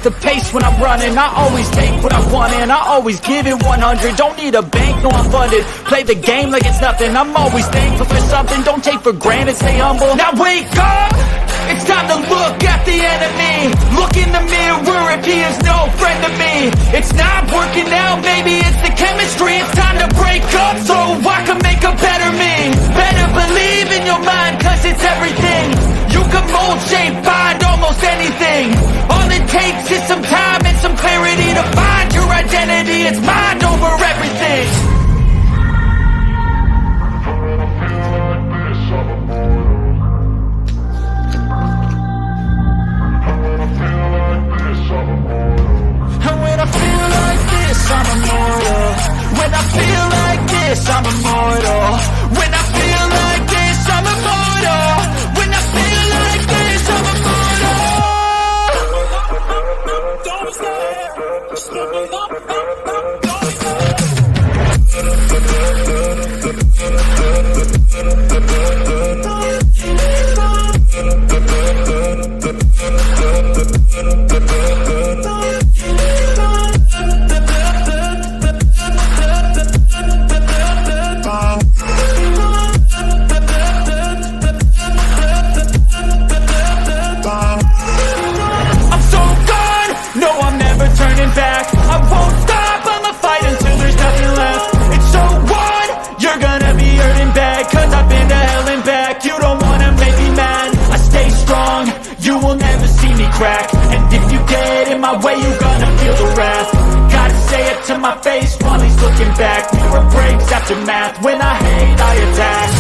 the pace when I'm running. I always take what I want and I always give it 100. Don't need a bank, no I'm funded. Play the game like it's nothing. I'm always thankful for something. Don't take for granted, stay humble. Now wake up, it's time to look at the enemy. Look in the mirror if he is no friend to me. It's not working out, maybe it's the chemistry. It's time to break up so I can make a better me. Better believe in your mind, cause it's everything. You can mold, shape, find almost anything. All it takes is some time and some clarity to find your identity. It's mind over everything. And when I feel like this, I'm immortal. When I feel like this, I'm immortal. When I feel like this, I'm immortal. When I feel like this, I'm immortal. Don't crack. And if you get in my way, you gonna feel the wrath. Gotta say it to my face while he's looking back. Mirror breaks after math. When I hate, I attack.